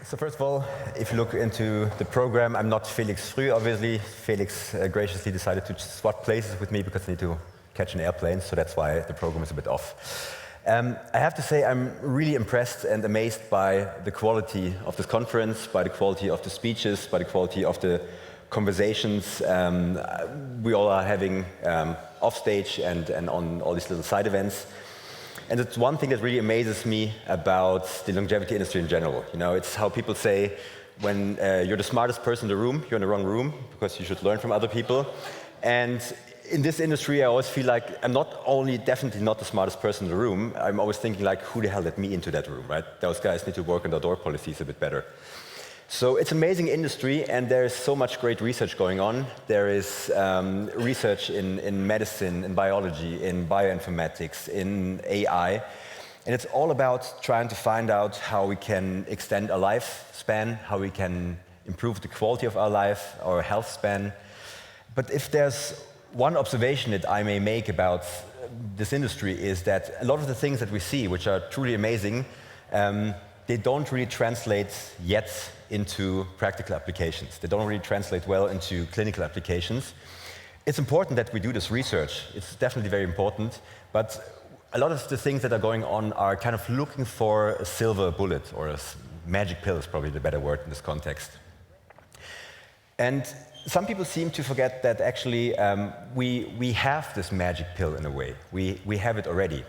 So first of all, if you look into the program, I'm not Felix Früh, obviously. Felix graciously decided to swap places with me because I need to catch an airplane, so that's why the program is a bit off. I have to say I'm really impressed and amazed by the quality of this conference, by the quality of the speeches, by the quality of the conversations we all are having off stage and on all these little side events. And it's one thing that really amazes me about the longevity industry in general. You know, it's how people say when you're the smartest person in the room, you're in the wrong room because you should learn from other people. And in this industry, I always feel like I'm not only definitely not the smartest person in the room, I'm always thinking like, who the hell let me into that room, right? Those guys need to work on their door policies a bit better. So it's an amazing industry, and there is so much great research going on. There is research in medicine, in biology, in bioinformatics, in AI. And it's all about trying to find out how we can extend our lifespan, how we can improve the quality of our life, our health span. But if there's one observation that I may make about this industry is that a lot of the things that we see, which are truly amazing, they don't really translate yet into practical applications. They don't really translate well into clinical applications. It's important that we do this research. It's definitely very important, but a lot of the things that are going on are kind of looking for a silver bullet, or a magic pill is probably the better word in this context. And some people seem to forget that actually we have this magic pill in a way. We have it already.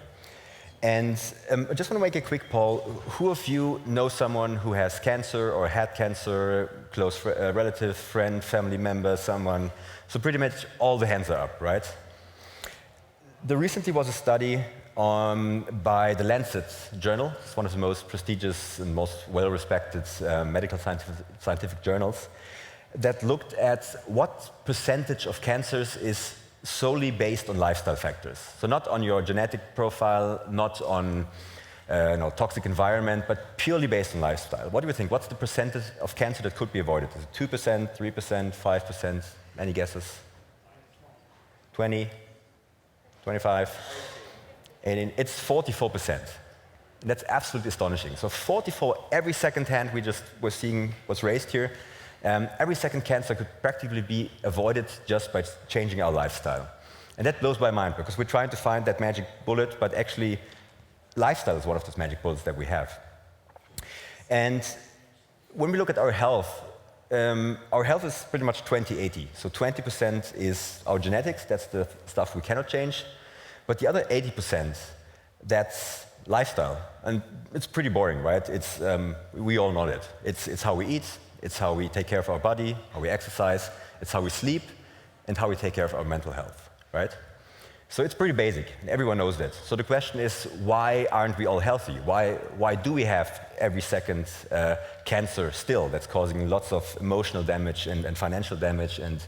And I just want to make a quick poll. Who of you know someone who has cancer or had cancer, close relative, friend, family member, someone? So pretty much all the hands are up, right? There recently was a study by the Lancet journal. It's one of the most prestigious and most well-respected medical scientific journals that looked at what percentage of cancers is solely based on lifestyle factors. So not on your genetic profile, not on toxic environment, but purely based on lifestyle. What do you think? What's the percentage of cancer that could be avoided? Is it 2%, 3%, 5%? Any guesses? 20? 25? 18? It's 44%. And that's absolutely astonishing. So 44, every second hand we just were seeing was raised here. Every second cancer could practically be avoided just by changing our lifestyle. And that blows my mind, because we're trying to find that magic bullet, but actually lifestyle is one of those magic bullets that we have. And when we look at our health is pretty much 20-80. So 20% is our genetics, that's the stuff we cannot change. But the other 80%, that's lifestyle. And it's pretty boring, right? We all know that. It's how we eat. It's how we take care of our body, how we exercise, it's how we sleep, and how we take care of our mental health, right? So it's pretty basic, and everyone knows that. So the question is, why aren't we all healthy? Why do we have every second cancer still that's causing lots of emotional damage and financial damage and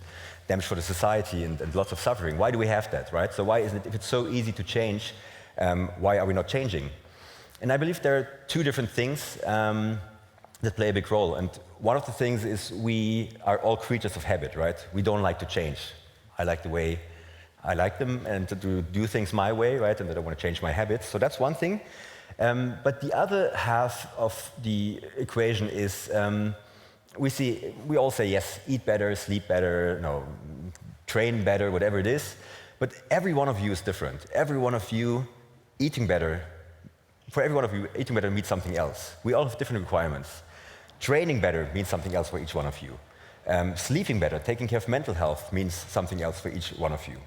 damage for the society and lots of suffering? Why do we have that, right? So why isn't it, if it's so easy to change, why are we not changing? And I believe there are two different things that play a big role. And one of the things is we are all creatures of habit, right? We don't like to change. I like the way I like them and to do things my way, right? And I don't want to change my habits. So that's one thing. But the other half of the equation is we all say, yes, eat better, sleep better, train better, whatever it is. But every one of you is different. Every one of you eating better, for every one of you, eating better means something else. We all have different requirements. Training better means something else for each one of you. Sleeping better, taking care of mental health means something else for each one of you.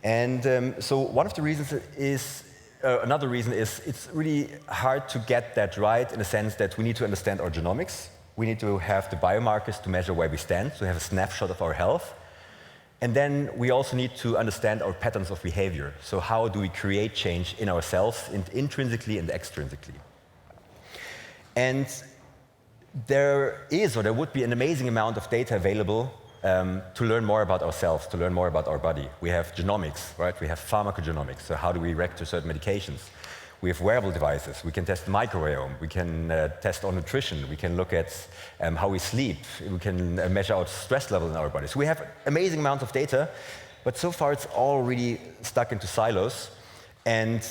And so one of the reasons is, another reason is it's really hard to get that right, in the sense that we need to understand our genomics. We need to have the biomarkers to measure where we stand, to have a snapshot of our health. And then we also need to understand our patterns of behavior. So how do we create change in ourselves, intrinsically and extrinsically? And there would be an amazing amount of data available to learn more about ourselves, to learn more about our body. We have genomics, right? We have pharmacogenomics, so how do we react to certain medications? We have wearable devices. We can test the microbiome. We can test our nutrition. We can look at how we sleep. We can measure our stress level in our bodies. So we have amazing amounts of data, but so far it's all really stuck into silos. And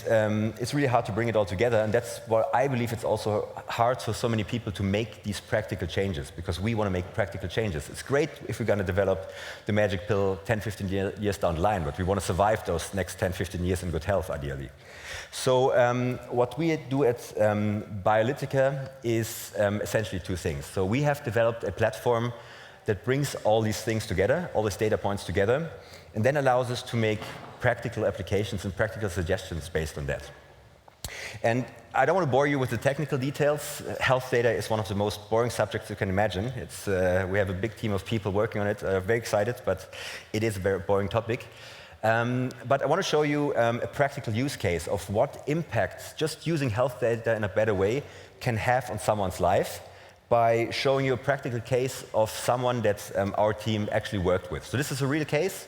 it's really hard to bring it all together, and that's why I believe it's also hard for so many people to make these practical changes, because we want to make practical changes. It's great if we're going to develop the magic pill 10, 15 years down the line, but we want to survive those next 10, 15 years in good health, ideally. So what we do at Biolytica is essentially two things. So we have developed a platform that brings all these things together, all these data points together, and then allows us to make practical applications and practical suggestions based on that. And I don't want to bore you with the technical details. Health data is one of the most boring subjects you can imagine. We have a big team of people working on it. Very excited, but it is a very boring topic. But I want to show you a practical use case of what impact just using health data in a better way can have on someone's life by showing you a practical case of someone that our team actually worked with. So this is a real case.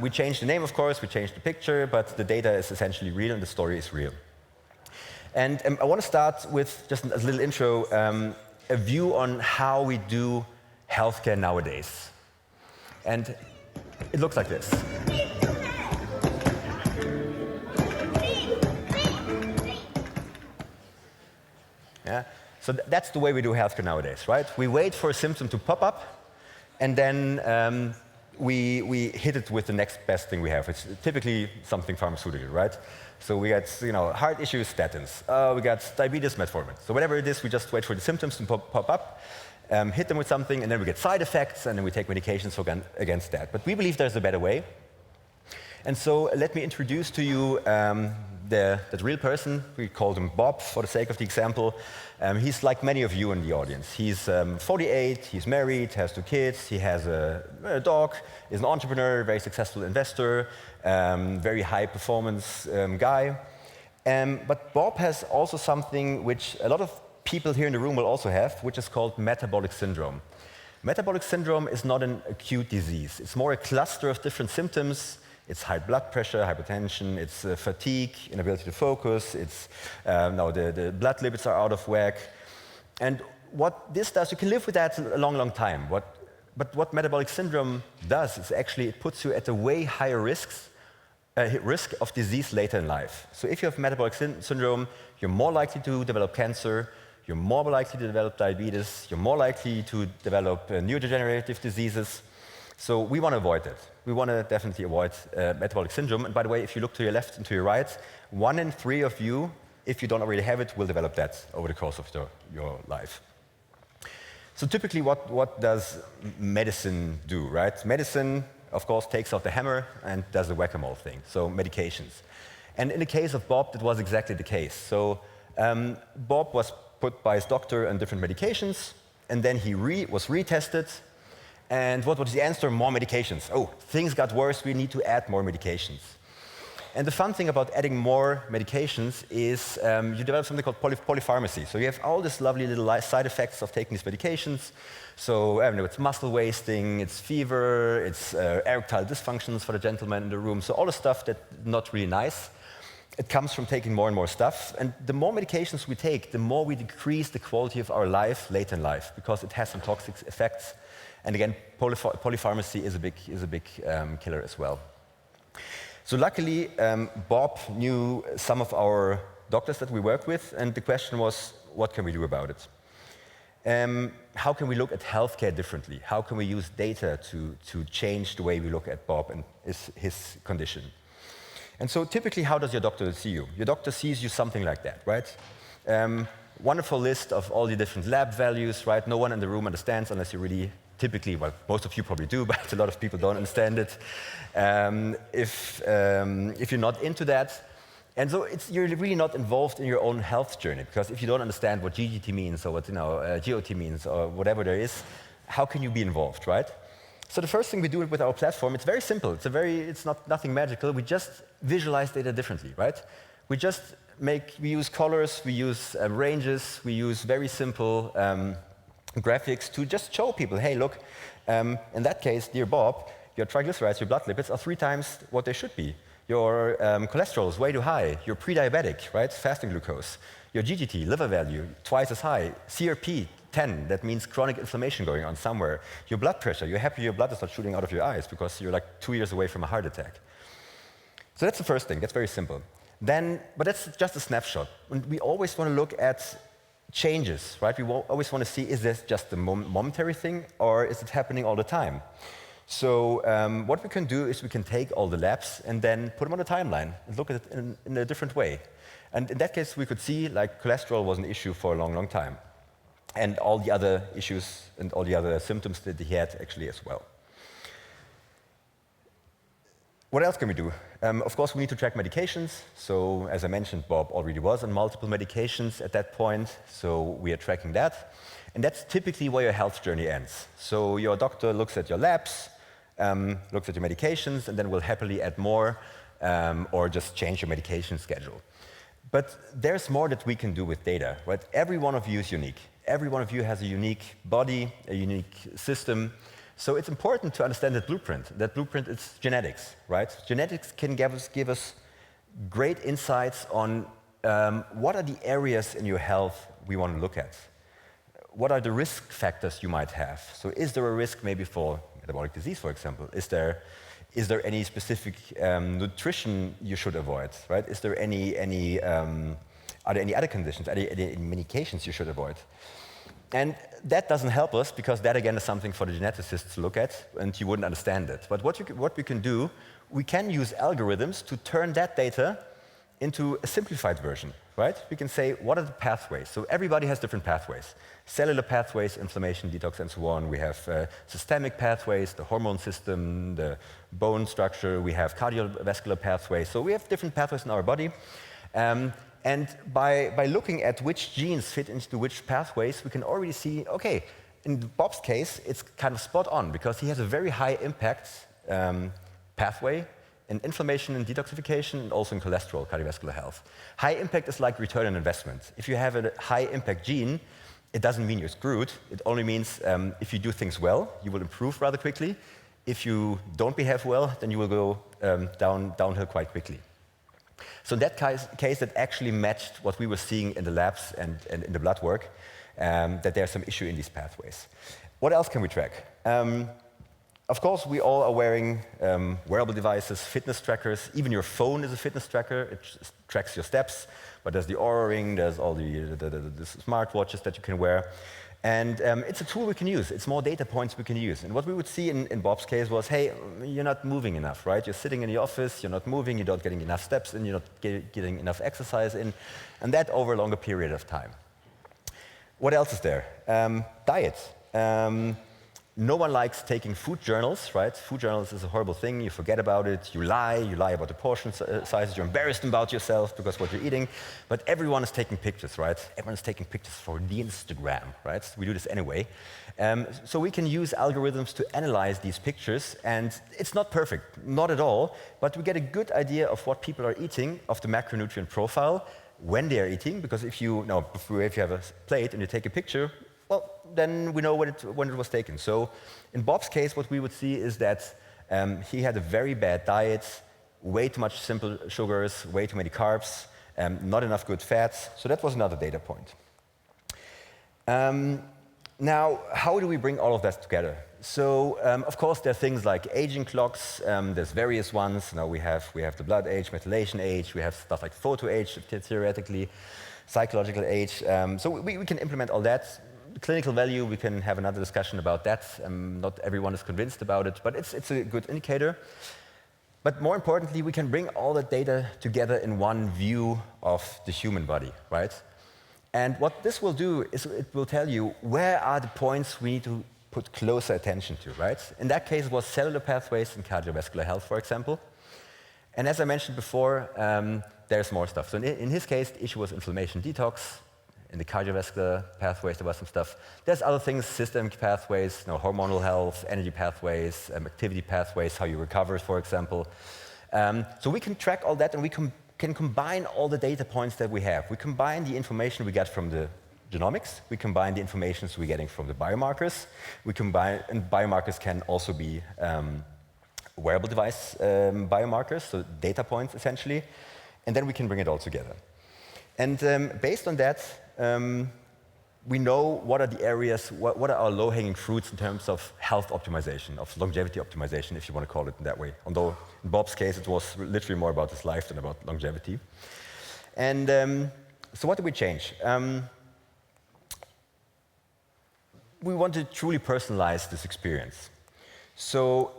We changed the name, of course, we changed the picture, but the data is essentially real and the story is real. And I want to start with just a little intro, a view on how we do healthcare nowadays. And it looks like this. Yeah? So that's the way we do healthcare nowadays, right? We wait for a symptom to pop up, and then we hit it with the next best thing we have. It's typically something pharmaceutical, right? So we got heart issues, statins. We got diabetes, metformin. So whatever it is, we just wait for the symptoms to pop up, hit them with something, and then we get side effects, and then we take medications against that. But we believe there's a better way. And so let me introduce to you that real person. We called him Bob for the sake of the example. He's like many of you in the audience. He's 48, he's married, has 2 kids, he has a dog, is an entrepreneur, very successful investor, very high performance guy. But Bob has also something which a lot of people here in the room will also have, which is called metabolic syndrome. Metabolic syndrome is not an acute disease. It's more a cluster of different symptoms. It's high blood pressure, hypertension, it's fatigue, inability to focus, it's the blood lipids are out of whack. And what this does, you can live with that a long, long time. But what metabolic syndrome does is actually it puts you at a way higher risk of disease later in life. So if you have metabolic syndrome, you're more likely to develop cancer, you're more likely to develop diabetes, you're more likely to develop neurodegenerative diseases. So we want to avoid it. We want to definitely avoid metabolic syndrome. And by the way, if you look to your left and to your right, 1 in 3 of you, if you don't already have it, will develop that over the course of your life. So typically, what does medicine do, right? Medicine, of course, takes out the hammer and does the whack-a-mole thing, so medications. And in the case of Bob, that was exactly the case. So Bob was put by his doctor on different medications, and then he was retested. And what was the answer? More medications. Oh, things got worse, we need to add more medications. And the fun thing about adding more medications is you develop something called polypharmacy. So you have all these lovely little side effects of taking these medications. So it's muscle wasting, it's fever, it's erectile dysfunctions for the gentleman in the room. So all the stuff that's not really nice. It comes from taking more and more stuff. And the more medications we take, the more we decrease the quality of our life later in life, because it has some toxic effects. And again, polypharmacy is a big killer as well. So luckily, Bob knew some of our doctors that we work with, and the question was, what can we do about it? How can we look at healthcare differently? How can we use data to change the way we look at Bob and his condition? And so typically, how does your doctor see you? Your doctor sees you something like that, right? Wonderful list of all the different lab values, right? No one in the room understands unless you really typically, well, most of you probably do, but a lot of people don't understand it. If you're not into that, and so you're really not involved in your own health journey, because if you don't understand what GGT means or what GOT means or whatever there is, how can you be involved, right? So the first thing we do with our platform, it's very simple. It's nothing magical. We just visualize data differently, right? We use colors, we use ranges, we use very simple graphics to just show people, hey, look, in that case, dear Bob, your triglycerides, your blood lipids are 3 times what they should be. Your cholesterol is way too high. You're pre-diabetic, right? Fasting glucose. Your GGT, liver value, twice as high. CRP, 10, that means chronic inflammation going on somewhere. Your blood pressure, you're happy your blood is not shooting out of your eyes because you're like 2 years away from a heart attack. So that's the first thing, that's very simple. But that's just a snapshot. And we always want to look at changes, right? We always want to see, is this just a momentary thing, or is it happening all the time? So what we can do is we can take all the labs and then put them on a timeline and look at it in a different way. And in that case, we could see like cholesterol was an issue for a long, long time. And all the other issues and all the other symptoms that he had actually as well. What else can we do? Of course, we need to track medications. So as I mentioned, Bob already was on multiple medications at that point. So we are tracking that. And that's typically where your health journey ends. So your doctor looks at your labs, looks at your medications, and then will happily add more or just change your medication schedule. But there's more that we can do with data, right? Every one of you is unique. Every one of you has a unique body, a unique system. So it's important to understand that blueprint. That blueprint is genetics, right? Genetics can give us great insights on what are the areas in your health we want to look at. What are the risk factors you might have? So is there a risk maybe for metabolic disease, for example? Is there any specific nutrition you should avoid, right? Is there are there any other conditions, any medications you should avoid? And that doesn't help us because that again is something for the geneticists to look at and you wouldn't understand it. But what we can do, we can use algorithms to turn that data into a simplified version, right? We can say, what are the pathways? So everybody has different pathways. Cellular pathways, inflammation, detox, and so on. We have systemic pathways, the hormone system, the bone structure. We have cardiovascular pathways. So we have different pathways in our body. And by looking at which genes fit into which pathways, we can already see, okay, in Bob's case, it's kind of spot on because he has a very high impact pathway in inflammation and detoxification and also in cholesterol, cardiovascular health. High impact is like return on investment. If you have a high impact gene, it doesn't mean you're screwed. It only means if you do things well, you will improve rather quickly. If you don't behave well, then you will go downhill quite quickly. So in that case, that actually matched what we were seeing in the labs and in the blood work, that there's some issue in these pathways. What else can we track? Of course, we all are wearing wearable devices, fitness trackers. Even your phone is a fitness tracker. It tracks your steps. But there's the Oura Ring, there's all the smartwatches that you can wear. And it's a tool we can use. It's more data points we can use. And what we would see in Bob's case was, hey, you're not moving enough, right? You're sitting in the office, you're not moving, you're not getting enough steps in, you're not getting enough exercise in, and that over a longer period of time. What else is there? Diet. No one likes taking food journals, right? Food journals is a horrible thing. You forget about it, you lie about the portion sizes, you're embarrassed about yourself because what you're eating. But everyone is taking pictures, right? Everyone is taking pictures for the Instagram, right? We do this anyway. So we can use algorithms to analyze these pictures, and it's not perfect, not at all, but we get a good idea of what people are eating, of the macronutrient profile, when they are eating, because if you have a plate and you take a picture, well, then we know when it was taken. So in Bob's case, what we would see is that he had a very bad diet, way too much simple sugars, way too many carbs, not enough good fats. So that was another data point. Now, how do we bring all of that together? So, of course, there are things like aging clocks. There's various ones. Now we have the blood age, methylation age. We have stuff like photo age, theoretically, psychological age. So we can implement all that. Clinical value, we can have another discussion about that. Not everyone is convinced about it, but it's a good indicator. But more importantly, we can bring all the data together in one view of the human body, right? And what this will do is it will tell you where are the points we need to put closer attention to, right? In that case, it was cellular pathways and cardiovascular health, for example. And as I mentioned before, there's more stuff. So in his case, the issue was inflammation detox. In the cardiovascular pathways, there was some stuff. There's other things, systemic pathways, hormonal health, energy pathways, activity pathways, how you recover, for example. So we can track all that, and we can combine all the data points that we have. We combine the information we get from the genomics. We combine the information we're getting from the biomarkers. And biomarkers can also be wearable device biomarkers, so data points, essentially. And then we can bring it all together. And based on that, we know what are the areas, what are our low-hanging fruits in terms of health optimization, of longevity optimization, if you want to call it in that way. Although in Bob's case, it was literally more about his life than about longevity. And so what did we change? We want to truly personalize this experience. So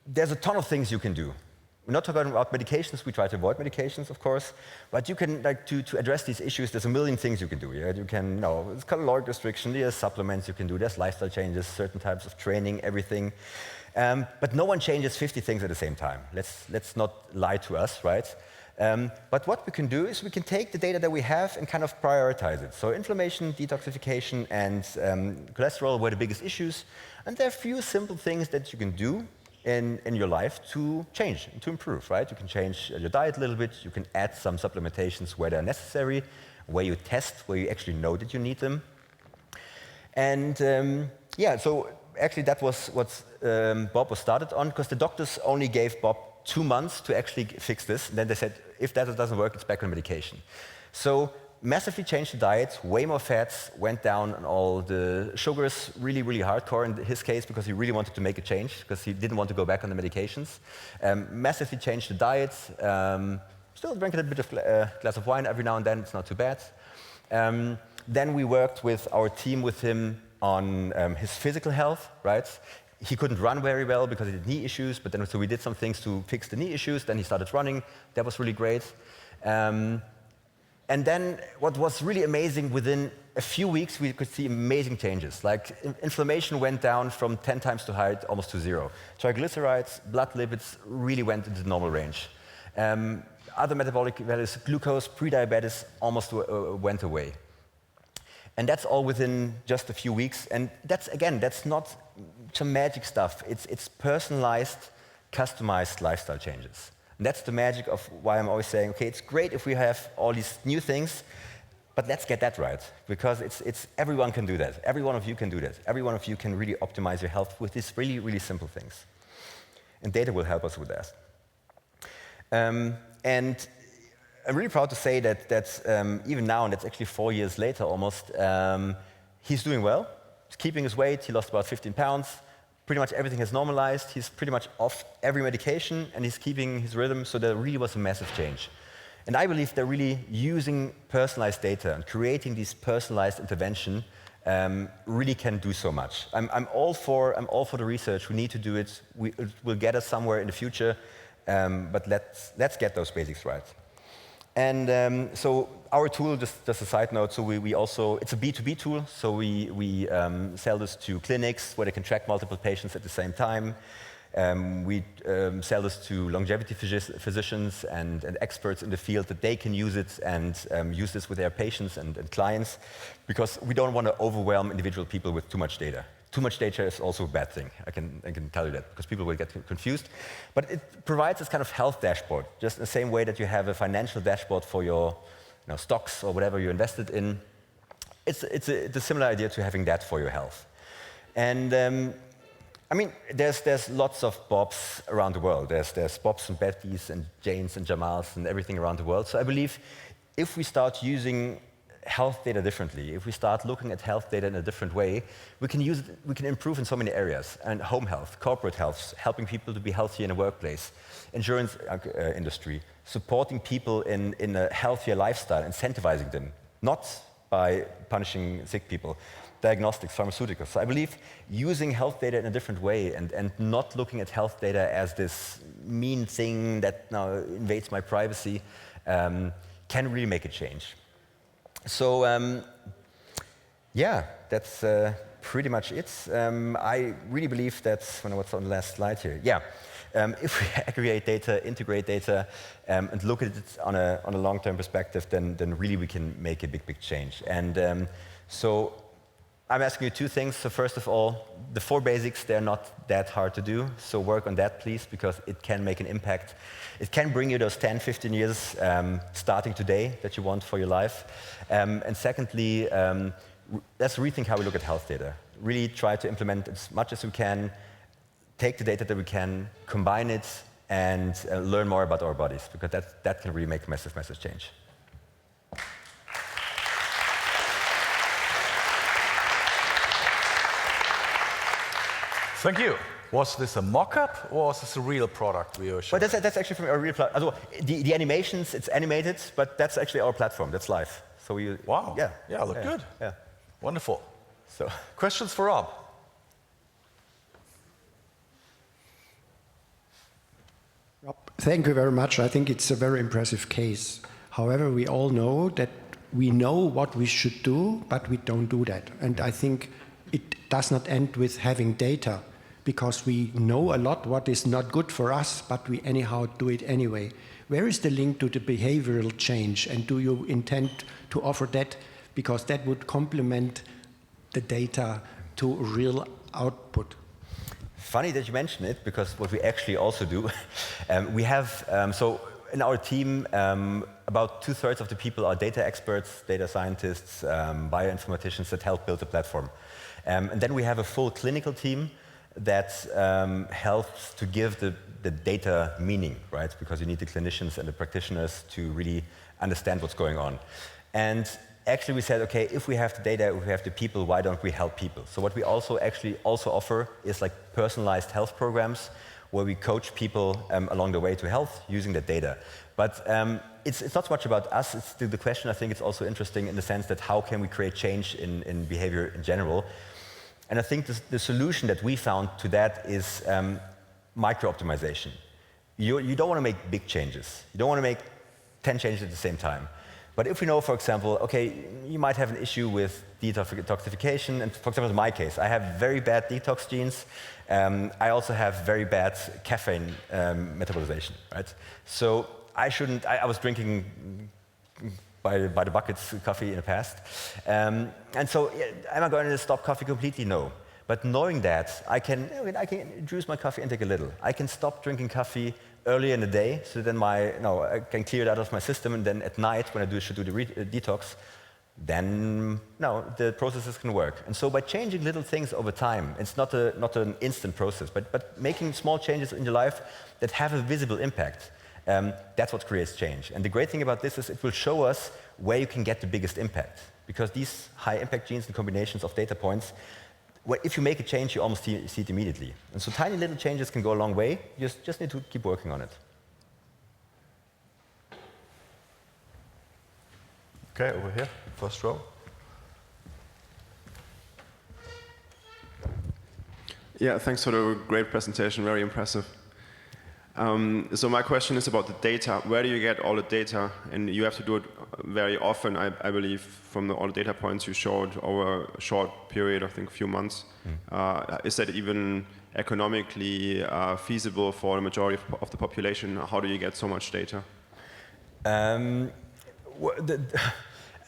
there's a ton of things you can do. We're not talking about medications. We try to avoid medications, of course. But you can, to address these issues, there's a million things you can do. Yeah? You can, it's caloric restriction, there's supplements you can do, there's lifestyle changes, certain types of training, everything. But no one changes 50 things at the same time. Let's not lie to us, right? But what we can do is we can take the data that we have and kind of prioritize it. So inflammation, detoxification, and cholesterol were the biggest issues. And there are a few simple things that you can do in your life to change, to improve, right? You can change your diet a little bit, you can add some supplementations where they're necessary, where you test, where you actually know that you need them. And yeah, so actually that was what Bob was started on, because the doctors only gave Bob 2 months to actually fix this. And then they said, if that doesn't work, it's back on medication. So massively changed the diet, way more fats, went down on all the sugars, really, really hardcore in his case, because he really wanted to make a change, because he didn't want to go back on the medications. Massively changed the diet, still drank a little bit of glass of wine every now and then, it's not too bad. Then we worked with our team with him on his physical health, right? He couldn't run very well because he had knee issues, but then so we did some things to fix the knee issues, then he started running, that was really great. And then what was really amazing, within a few weeks we could see amazing changes. Like inflammation went down from 10 times too high almost to 0. Triglycerides, blood lipids really went into the normal range. Other metabolic values, glucose, pre-diabetes almost went away. And that's all within just a few weeks. And that's, again, that's not some magic stuff. It's personalized, customized lifestyle changes. And that's the magic of why I'm always saying, okay, it's great if we have all these new things, but let's get that right. Because it's everyone can do that. Every one of you can do that. Every one of you can really optimize your health with these really, really simple things. And data will help us with that. And I'm really proud to say that even now, and that's actually 4 years later almost, he's doing well. He's keeping his weight. He lost about 15 pounds. Pretty much everything has normalized. He's pretty much off every medication, and he's keeping his rhythm, so there really was a massive change. And I believe they're really using personalized data and creating this personalized intervention really can do so much. I'm all for the research. We need to do it. It will get us somewhere in the future, but let's get those basics right. And so our tool, just a side note, so we also, it's a B2B tool, so we sell this to clinics where they can track multiple patients at the same time. We sell this to longevity physicians and experts in the field, that they can use it and use this with their patients and clients, because we don't want to overwhelm individual people with too much data. Too much data is also a bad thing, I can tell you that, because people will get confused. But it provides this kind of health dashboard, just in the same way that you have a financial dashboard for your stocks or whatever you invested in. It's a similar idea to having that for your health. And I mean, there's lots of Bobs around the world. There's Bobs and Bettys and Janes and Jamals and everything around the world. So I believe if we start using health data differently, if we start looking at health data in a different way, we can use it, we can improve in so many areas. And home health, corporate health, helping people to be healthier in the workplace, insurance industry, supporting people in a healthier lifestyle, incentivizing them, not by punishing sick people, diagnostics, pharmaceuticals. So I believe using health data in a different way and not looking at health data as this mean thing that now invades my privacy can really make a change. So yeah, that's pretty much it. I really believe that, what's on the last slide here? Yeah, if we aggregate data, integrate data, and look at it on a long-term perspective, then really we can make a big change. And so I'm asking you 2 things. So first of all, the 4 basics, they're not that hard to do. So work on that, please, because it can make an impact. It can bring you those 10, 15 years starting today that you want for your life. And secondly, let's rethink how we look at health data. Really try to implement as much as we can, take the data that we can, combine it, and learn more about our bodies, because that can really make a massive change. Thank you. Was this a mock-up or was this a real product we were showing? But that's actually from our real platform. The animations, it's animated, but that's actually our platform. That's live. So we. Wow. Yeah. Yeah, look good. Yeah. Wonderful. So. Questions for Rob? Thank you very much. I think it's a very impressive case. However, we all know that we know what we should do, but we don't do that. And I think it does not end with having data, because we know a lot what is not good for us, but we anyhow do it anyway. Where is the link to the behavioral change? And do you intend to offer that? Because that would complement the data to real output. Funny that you mention it, because what we actually also do, we have, so in our team, about 2/3 of the people are data experts, data scientists, bioinformaticians that help build the platform. And then we have a full clinical team that helps to give the data meaning, right? Because you need the clinicians and the practitioners to really understand what's going on. And actually we said, okay, if we have the data, if we have the people, why don't we help people? So what we also offer is like personalized health programs where we coach people along the way to health using that data. But it's not so much about us, it's the question. I think it's also interesting in the sense that how can we create change in behavior in general? And I think the solution that we found to that is micro-optimization. You don't want to make big changes. You don't want to make 10 changes at the same time. But if we know, for example, okay, you might have an issue with detoxification, and for example, in my case, I have very bad detox genes. I also have very bad caffeine metabolization, right? So I was drinking by the buckets coffee in the past. And so am I going to stop coffee completely? No. But knowing that, I can reduce my coffee intake a little. I can stop drinking coffee earlier in the day, so then I can clear it out of my system, and then at night, when I should do the detox, then the processes can work. And so by changing little things over time, it's not an instant process, but making small changes in your life that have a visible impact, that's what creates change. And the great thing about this is it will show us where you can get the biggest impact, because these high impact genes and combinations of data points, if you make a change, you almost see it immediately. And so tiny little changes can go a long way. You just need to keep working on it. Okay, over here, first row. Yeah, thanks for the great presentation, very impressive. So my question is about the data. Where do you get all the data? And you have to do it very often, I believe, from all the data points you showed over a short period, I think a few months. Is that even economically feasible for the majority of the population? How do you get so much data? I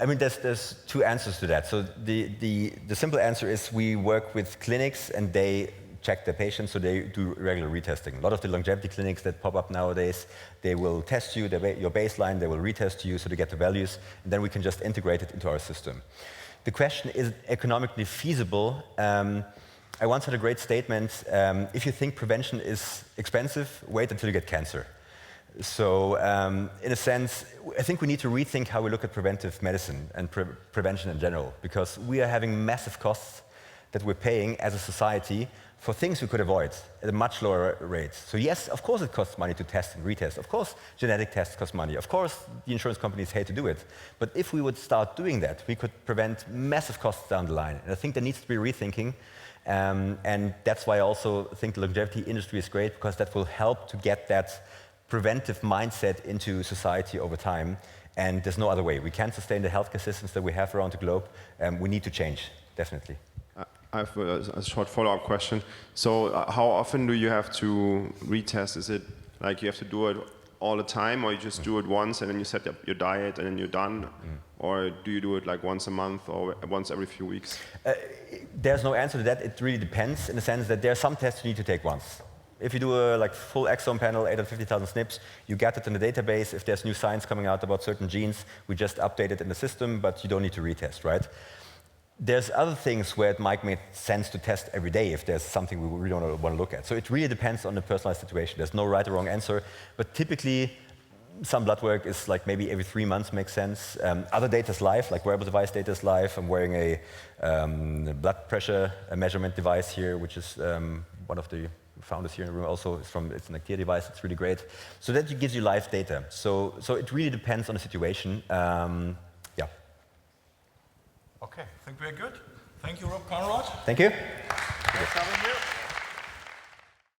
mean, there's two answers to that. So the simple answer is we work with clinics and they check their patients, so they do regular retesting. A lot of the longevity clinics that pop up nowadays, they will test you, your baseline, they will retest you, so they get the values, and then we can just integrate it into our system. The question is economically feasible. I once had a great statement, if you think prevention is expensive, wait until you get cancer. So in a sense, I think we need to rethink how we look at preventive medicine and prevention in general, because we are having massive costs that we're paying as a society for things we could avoid at a much lower rate. So yes, of course it costs money to test and retest. Of course genetic tests cost money. Of course the insurance companies hate to do it. But if we would start doing that, we could prevent massive costs down the line. And I think there needs to be rethinking. And that's why I also think the longevity industry is great, because that will help to get that preventive mindset into society over time. And there's no other way. We can't sustain the healthcare systems that we have around the globe. We need to change, definitely. I have a short follow-up question. So how often do you have to retest? Is it like you have to do it all the time, or you just do it once and then you set up your diet and then you're done? Or do you do it like once a month or once every few weeks? There's no answer to that. It really depends in the sense that there are some tests you need to take once. If you do a full exome panel, 850,000 SNPs, you get it in the database. If there's new science coming out about certain genes, we just update it in the system, but you don't need to retest, right? There's other things where it might make sense to test every day if there's something we really don't want to look at. So it really depends on the personalized situation. There's no right or wrong answer, but typically some blood work is like maybe every 3 months makes sense. Other data is live, like wearable device data is live. I'm wearing a blood pressure measurement device here, which is one of the founders here in the room also is from, it's an Actia device, it's really great. So that gives you live data. So it really depends on the situation. Yeah. Okay, I think we're good. Thank you, Rob, Konrad. Thank you. Thanks for having you.